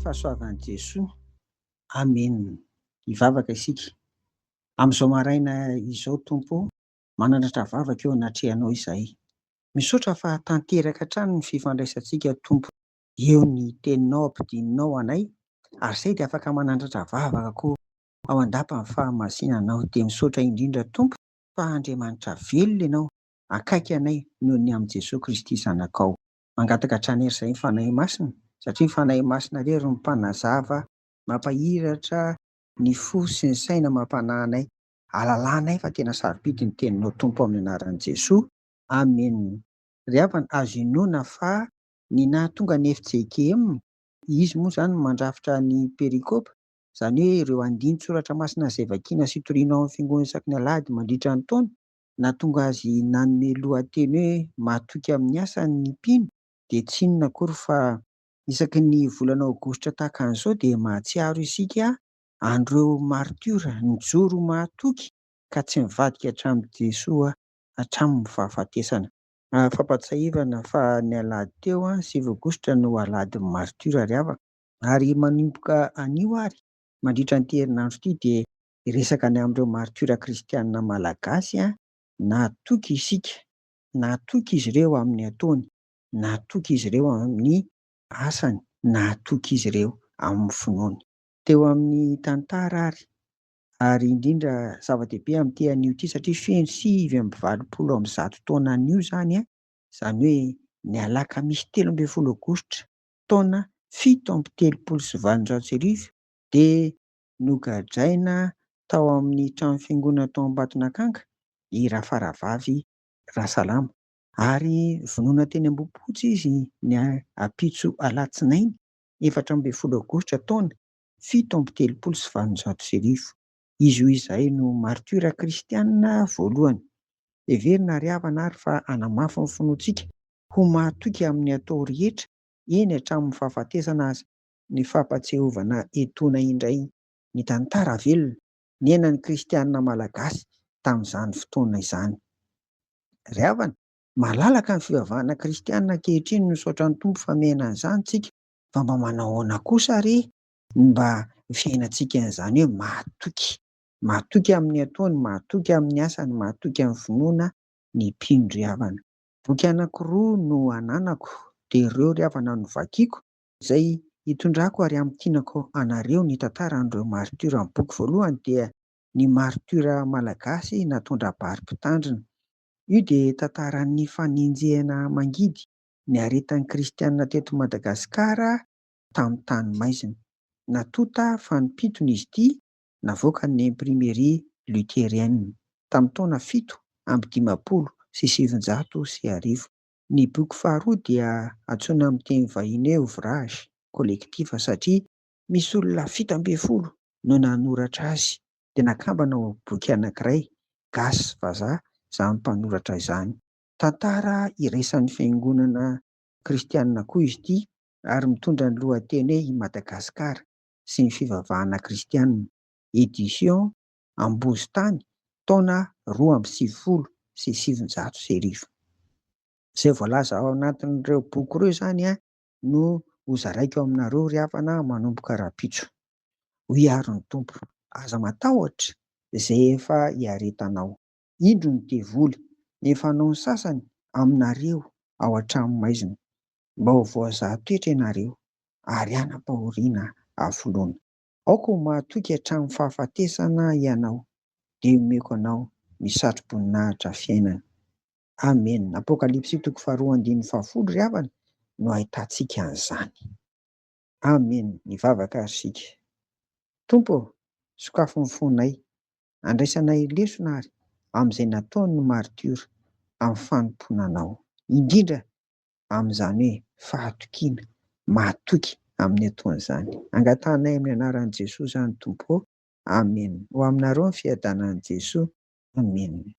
fahasoavan'i Jesoa. Amen. Hivavaka isika. Amin'izao maraina izao Tompo, manandratra vavaka eo anatrehanao izahay. Misaotra fa tanteraka hatrany ny fifandraisantsika Tompo. Eo ny teninao ampidininao anay, ary izay dia afaka manandratra vavaka koa ao an-dapa ny fahamasinanao. Dia misaotra indrindra Tompo fa Andriamanitra velona ianao, akaiky anay noho ny amin'i Jesosy Kristy zanakao. Mangataka hatrany ery izay ny fanahy masina, satria ny fanahy masina irery no mpanazava, mampahiratra ny fo sy ny saina, mampanahy anay. Alalànay fa tena sarobidy ny teninao Tompo amin'ny anaran'i Jesoa. Amen. Ry havana, azo inoana fa ny nahatonga ny FJKM, izy moa izany mandrafitra ny perikôpa, izany hoe ireo andinin-tsoratra masina izay vakiana sy toriana ao amin'ny fiangonana isaky ny alahady mandritra ny taona, nahatonga azy nanome lohateny hoe mahatoky amin'ny asa ny mpino, dia tsy inona akory fa isaky ny volana aogositra tahaka an'izao dia mahatsiaro isika andreo martiora, nijoro mahatoky ka tsy mivadika hatramin'i Jesoa hatramin'ny fahafatesana. Fampatsiahivana fa ny alahady teo 9 aogositra no aladin'ny martiora ry havana, ary manomboka anio ary mandritra ny herinandro ity dia resaka ny amin'ireo martiora kristianina malagasy nahatoky isika, nahatoky izy ireo amin'ny ataony, nahatoky izy ireo amin'ny asany, nahatoky izy ireo amin'ny finoany. Teo amin'ny tantara ary indrindra zava-dehibe amin'ity anio ity, satria feno 5 amby 20 taona anio izany hoe ny alakamisy 13 aogositra taona 7 amby telopolo sy 20 dia nogadraina tao amin'ny trano fiangonana tao Ambatonakanga i Rafaravavy Rasalama, ary vonoina teny Ambohipotsy izy ny ampitso alatsinainy 14 aogositra taona 7 amby telopolo sy 20 Izy io izay no martiora kristianina voalohany. Heverina ry havana ary fa hanamafy ny finoantsika ho mahatoky amin'ny atao rehetra, eny hatramin'ny fahafatesana aza, ny fampatsiarovana etoana indray ny tantara velona niainan'ny kristianina malagasy tamin'izany fotoana izany. Ry havana, malalaka ny fivavahana kristianina ankehitriny, misaotra ny Tompo fa mihena an'izany tsika, fa mba manao ahoana kosa re mba fiainantsika an'izany hoe mahatoky, mahatoky amin'ny ataony, mahatoky amin'ny asany, mahatoky amin'ny finoana ny mpino ry havana. Boky anankiroa no ananako, dia ireo ry havana no vakiako, izay hitondrako ary hampitinako anareo ny tantaran'ireo martiora. Ny boky voalohany dia ny martiora malagasy natondra bary mpitandrina. Io dia tantaran'ny faninjehana mangidy ny haretan'ny kristianina teto Madagasikara tamin'ny tany maizina. Natonta fa nimpitona izy ity, navoaka ny imprimerie luthérienne tamin'ny taona 7 amby 1700. Ny boky faharoa dia antsoina amin'ny teny vahiny hoe ouvrage collectif, satria misy olona 70 no nanoratra azy, dia nakambana ho boky anankiray gasy vazaha izany mpanoratra izany. Tantara iraisan'ny fiangonana kristianina koa izy ity, ary mitondra ny lohateny hoe i Madagasikara sy ny fivavahana kristianina, édition Ambozitany, taona 1270. Izay voalaza ao anatin'ireo boky ireo izany no hozaraiko aminareo ry havana manomboka rapitso. Hoy ary ny Tompo, aza matahotra izay efa hiaretanao. Indro ny devoly efa hanao ny sasany aminareo ao an-trano maizina. Mba ho voazahatoetra ianareo ary anam-pahoriana afoloana. Aoka ho mahatoky hatramin'ny fahafatesana ianao, dia omeko anao misatro-boninahitra fiainana. Amen. Apokalipsy 2:10 ry havana no ahitantsika an'izany. Amen. Mivavaka ary sika. Tompo, sokafo ny fonay, andraisanay lesona ary amin'izay nataony ny martiora amin'ny fanompoana anao, indrindra amin'izany hoe fahatokiana, mahatoky amin'ny ataon'izany. Angatanay amin'ny anaran'i Jesosy izany Tompo. Amen. Ho aminareo ny fiadanan'i Jesosy. Amen.